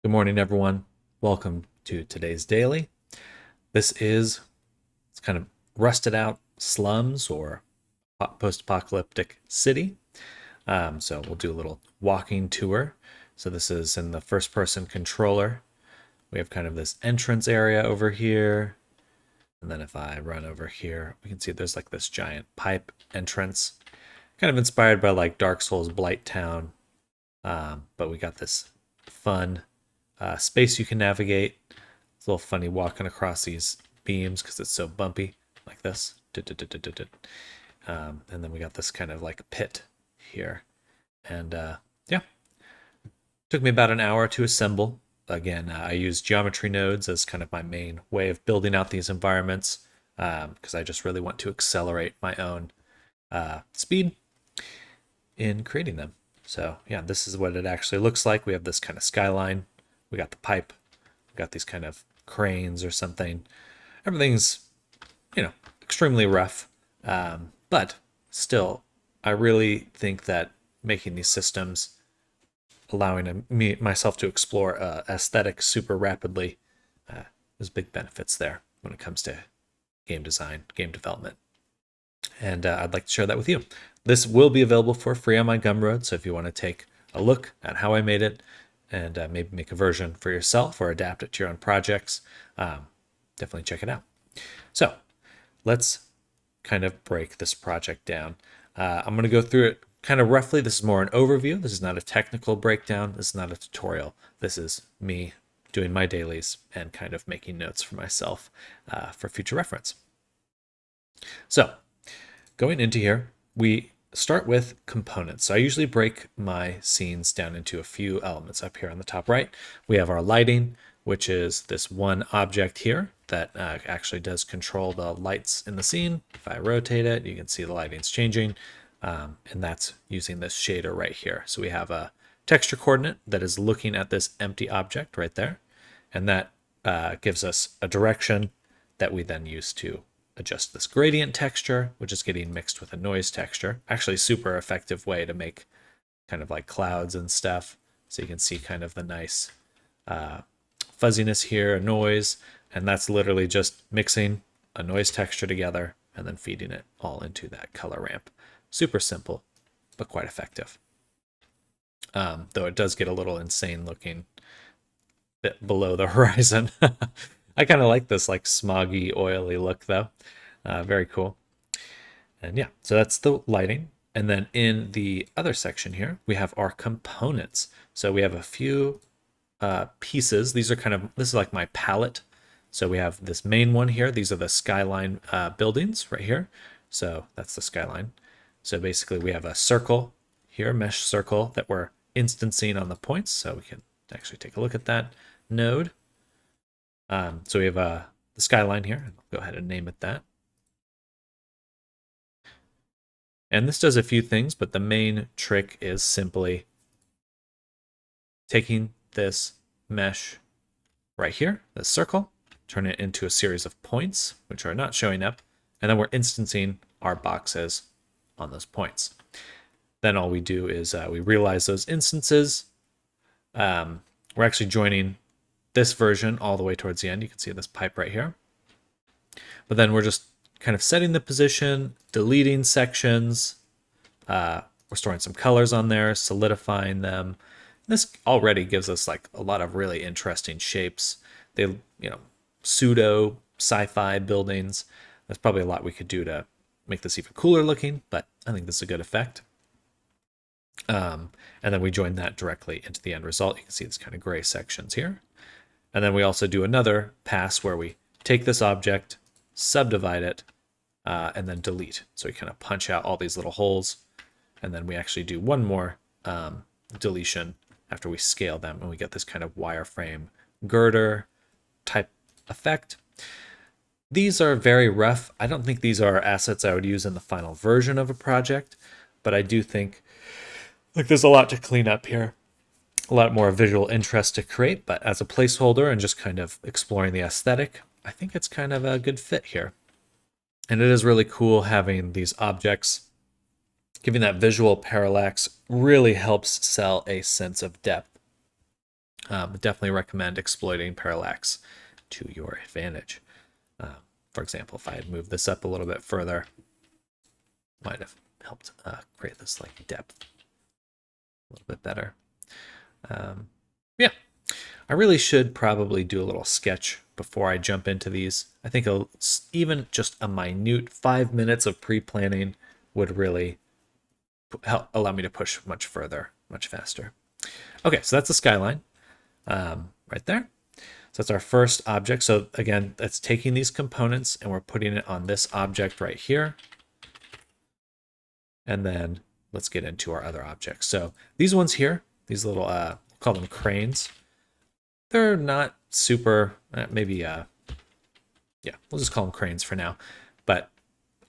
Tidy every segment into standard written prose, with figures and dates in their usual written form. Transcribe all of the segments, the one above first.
Good morning, everyone. Welcome to today's daily. It's kind of rusted out slums or post-apocalyptic city. So we'll do a little walking tour. So this is in the first-person controller. We have kind of this entrance area over here. And then if I run over here, we can see there's like this giant pipe entrance, kind of inspired by like Dark Souls Blight Town. But we got this fun space you can navigate. It's a little funny walking across these beams because it's so bumpy, like this. And then we got this kind of like pit here. And yeah, took me about an hour to assemble. Again, I use geometry nodes as kind of my main way of building out these environments because I just really want to accelerate my own speed in creating them. So yeah, this is what it actually looks like. We have this kind of skyline. We got the pipe. We got these kind of cranes or something. Everything's, extremely rough. But still, I really think that making these systems, allowing myself to explore aesthetics super rapidly, there's big benefits there when it comes to game design, game development. And I'd like to share that with you. This will be available for free on my Gumroad, so if you want to take a look at how I made it and maybe make a version for yourself or adapt it to your own projects, definitely check it out. So let's kind of break this project down. I'm going to go through it kind of roughly. This is more an overview. This is not a technical breakdown. This is not a tutorial. This is me doing my dailies and kind of making notes for myself for future reference. So going into here, we start with components. So I usually break my scenes down into a few elements. Up here on the top right, we have our lighting, which is this one object here that actually does control the lights in the scene. If I rotate it, you can see the lighting's changing, and that's using this shader right here. So we have a texture coordinate that is looking at this empty object right there, and that gives us a direction that we then use to adjust this gradient texture, which is getting mixed with a noise texture. Actually, super effective way to make kind of like clouds and stuff. So you can see kind of the nice fuzziness here, a noise, and that's literally just mixing a noise texture together and then feeding it all into that color ramp. Super simple, but quite effective. Though it does get a little insane looking bit below the horizon. I kind of like this like smoggy, oily look though. Very cool. And yeah, so that's the lighting. And then in the other section here, we have our components. So we have a few pieces. This is like my palette. So we have this main one here. These are the skyline buildings right here. So that's the skyline. So basically we have a circle here, mesh circle that we're instancing on the points. So we can actually take a look at that node. So we have the skyline here. I'll go ahead and name it that. And this does a few things, but the main trick is simply taking this mesh right here, this circle, turn it into a series of points, which are not showing up, and then we're instancing our boxes on those points. Then all we do is we realize those instances. We're actually joining this version all the way towards the end. You can see this pipe right here. But then we're just kind of setting the position, deleting sections. We're storing some colors on there, solidifying them. This already gives us like a lot of really interesting shapes. They, pseudo sci-fi buildings. There's probably a lot we could do to make this even cooler looking, but I think this is a good effect. And then we join that directly into the end result. You can see these kind of gray sections here. And then we also do another pass where we take this object, subdivide it, and then delete. So we kind of punch out all these little holes. And then we actually do one more deletion after we scale them, and we get this kind of wireframe girder type effect. These are very rough. I don't think these are assets I would use in the final version of a project, but I do think there's a lot to clean up here. A lot more visual interest to create, but as a placeholder and just kind of exploring the aesthetic, I think it's kind of a good fit here. And it is really cool having these objects. Giving that visual parallax really helps sell a sense of depth. Definitely recommend exploiting parallax to your advantage. For example, if I had moved this up a little bit further, might have helped create this like depth a little bit better. Yeah, I really should probably do a little sketch before I jump into these. I think even just a minute 5 minutes of pre-planning would really help allow me to push much further, much faster. Okay, so that's the skyline right there. So that's our first object. So again, that's taking these components and we're putting it on this object right here. And then let's get into our other objects. So these ones here, these little, call them cranes. They're not super, yeah, we'll just call them cranes for now. But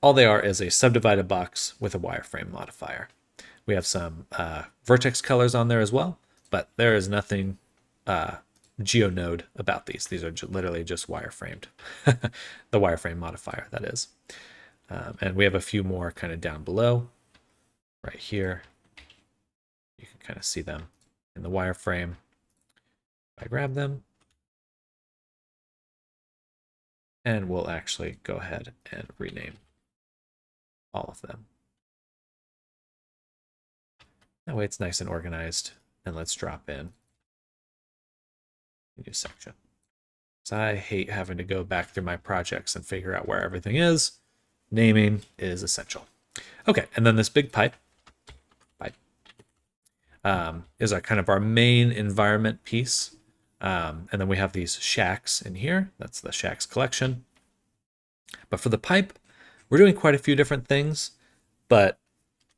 all they are is a subdivided box with a wireframe modifier. We have some vertex colors on there as well, but there is nothing geonode about these. These are literally just wireframed. The wireframe modifier, that is. And we have a few more kind of down below. Right here. You can kind of see them in the wireframe. If I grab them. And we'll actually go ahead and rename all of them. That way it's nice and organized. And let's drop in a new section. So I hate having to go back through my projects and figure out where everything is. Naming is essential. Okay, and then this big pipe is our kind of our main environment piece. And then we have these shacks in here. That's the shacks collection. But for the pipe, we're doing quite a few different things. But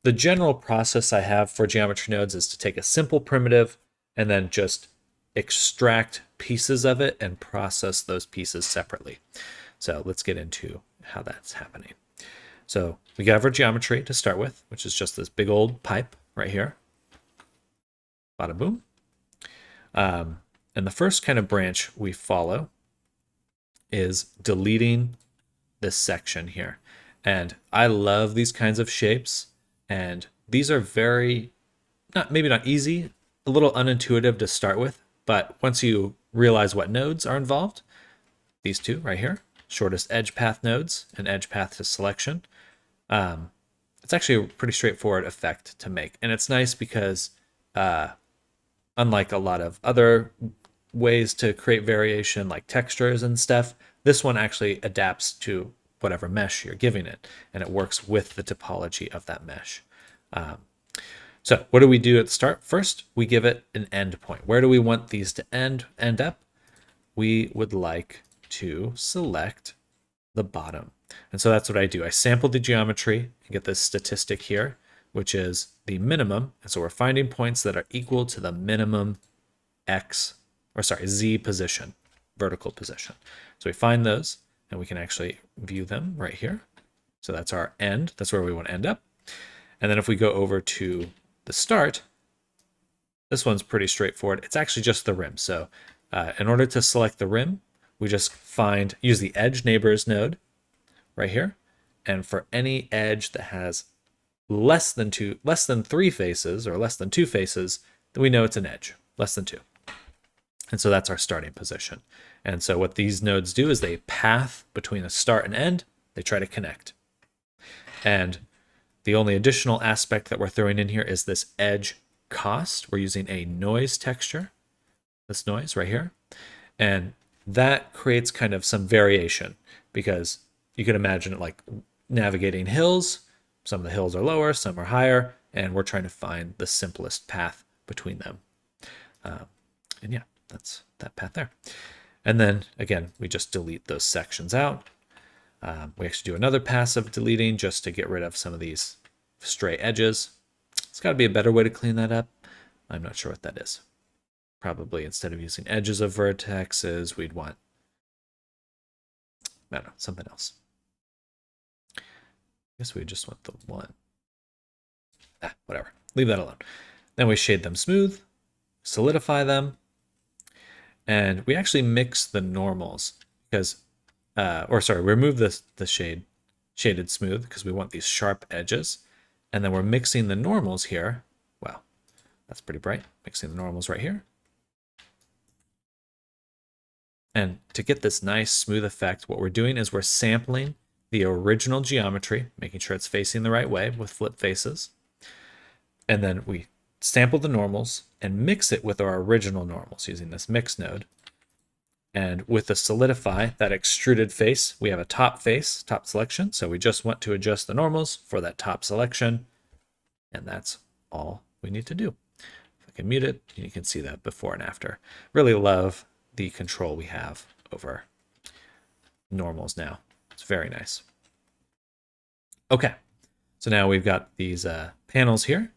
the general process I have for geometry nodes is to take a simple primitive and then just extract pieces of it and process those pieces separately. So let's get into how that's happening. So we got our geometry to start with, which is just this big old pipe right here. Bada boom. And the first kind of branch we follow is deleting this section here. And I love these kinds of shapes. And these are very, maybe not easy, a little unintuitive to start with. But once you realize what nodes are involved, these two right here, shortest edge path nodes and edge path to selection, it's actually a pretty straightforward effect to make. And it's nice because unlike a lot of other ways to create variation like textures and stuff, this one actually adapts to whatever mesh you're giving it, and it works with the topology of that mesh. So what do we do at the start? First, we give it an end point. Where do we want these to end up? We would like to select the bottom. And so that's what I do. I sample the geometry and get this statistic here, which is the minimum. And so we're finding points that are equal to the minimum Z position, vertical position. So we find those and we can actually view them right here. So that's our end. That's where we want to end up. And then if we go over to the start, this one's pretty straightforward. It's actually just the rim. So in order to select the rim, we just use the edge neighbors node right here. And for any edge that has less than 3 faces or less than 2 faces, then we know it's an edge, less than 2. And so that's our starting position. And so what these nodes do is they path between a start and end. They try to connect. And the only additional aspect that we're throwing in here is this edge cost. We're using a noise texture, this noise right here. And that creates kind of some variation because you can imagine it like navigating hills. Some of the hills are lower, some are higher, and we're trying to find the simplest path between them. And yeah, that's that path there. And then again, we just delete those sections out. We actually do another pass of deleting just to get rid of some of these stray edges. It's got to be a better way to clean that up. I'm not sure what that is. Probably instead of using edges of vertexes, we'd want, I don't know, something else. I guess we just want the one. Whatever. Leave that alone. Then we shade them smooth, solidify them, and we actually mix the normals because, remove the shaded smooth because we want these sharp edges. And then we're mixing the normals here. Wow, that's pretty bright. Mixing the normals right here. And to get this nice smooth effect, what we're doing is we're sampling the original geometry, making sure it's facing the right way with flip faces. And then we sample the normals and mix it with our original normals using this mix node. And with the solidify, that extruded face, we have a top face, top selection. So we just want to adjust the normals for that top selection. And that's all we need to do. If I can mute it, you can see that before and after. Really love the control we have over normals now. It's very nice. Okay, so now we've got these panels here.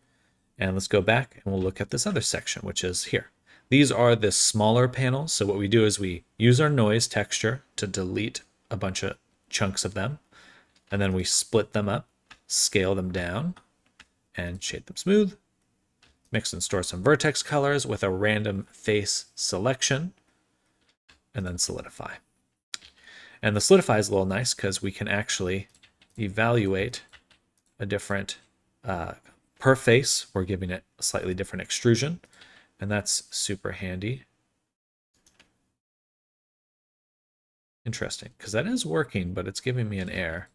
And let's go back and we'll look at this other section, which is here. These are the smaller panels. So what we do is we use our noise texture to delete a bunch of chunks of them. And then we split them up, scale them down, and shade them smooth. Mix and store some vertex colors with a random face selection. And then solidify. And the solidify is a little nice because we can actually evaluate a different, per face, we're giving it a slightly different extrusion. And that's super handy. Interesting, because that is working, but it's giving me an error.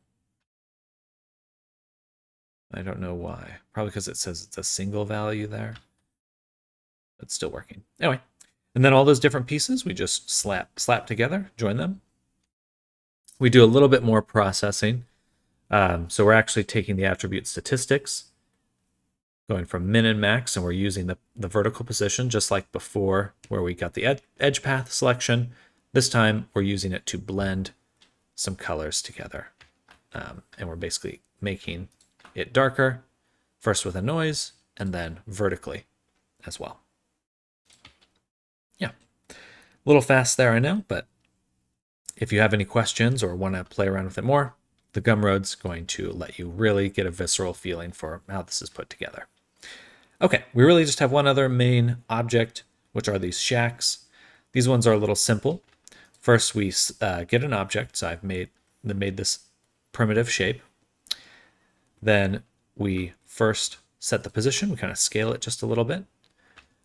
I don't know why. Probably because it says it's a single value there. It's still working. Anyway, and then all those different pieces, we just slap together, join them. We do a little bit more processing. So we're actually taking the attribute statistics, going from min and max, and we're using the vertical position just like before where we got the edge path selection. This time we're using it to blend some colors together. And we're basically making it darker, first with a noise, and then vertically as well. Yeah, a little fast there, I know, but if you have any questions or want to play around with it more, the Gumroad's going to let you really get a visceral feeling for how this is put together. Okay, we really just have one other main object, which are these shacks. These ones are a little simple. First, we get an object. So I've made this primitive shape. Then we first set the position. We kind of scale it just a little bit.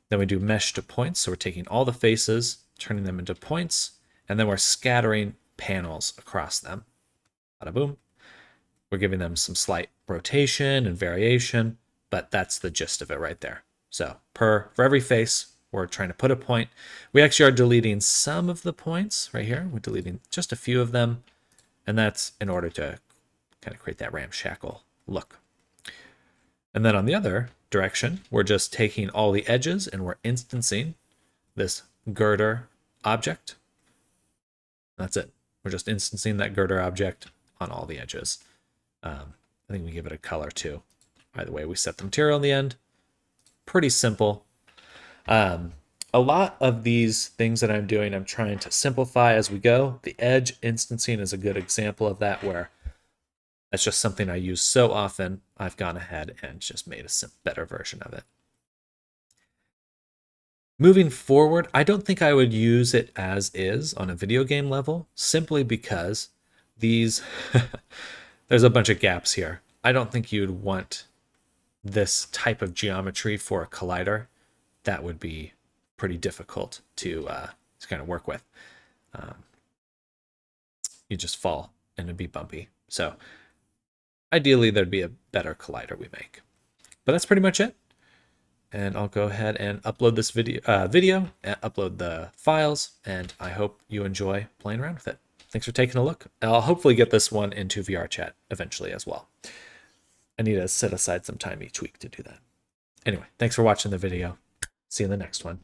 Then we do mesh to points. So we're taking all the faces, turning them into points, and then we're scattering panels across them. Bada boom. We're giving them some slight rotation and variation, but that's the gist of it right there. So for every face, we're trying to put a point. We actually are deleting some of the points right here. We're deleting just a few of them, and that's in order to kind of create that ramshackle look. And then on the other direction, we're just taking all the edges and we're instancing this girder object. That's it. We're just instancing that girder object on all the edges. I think we give it a color too. Either way, we set the material in the end. Pretty simple. A lot of these things that I'm doing, I'm trying to simplify as we go. The edge instancing is a good example of that, where that's just something I use so often. I've gone ahead and just made a better version of it. Moving forward, I don't think I would use it as is on a video game level, simply because these there's a bunch of gaps here. I don't think you'd want this type of geometry for a collider. That would be pretty difficult to kind of work with. You just fall and it'd be bumpy. So ideally, there'd be a better collider we make. But that's pretty much it. And I'll go ahead and upload this video, upload the files, and I hope you enjoy playing around with it. Thanks for taking a look. I'll hopefully get this one into VRChat eventually as well. I need to set aside some time each week to do that. Anyway, thanks for watching the video. See you in the next one.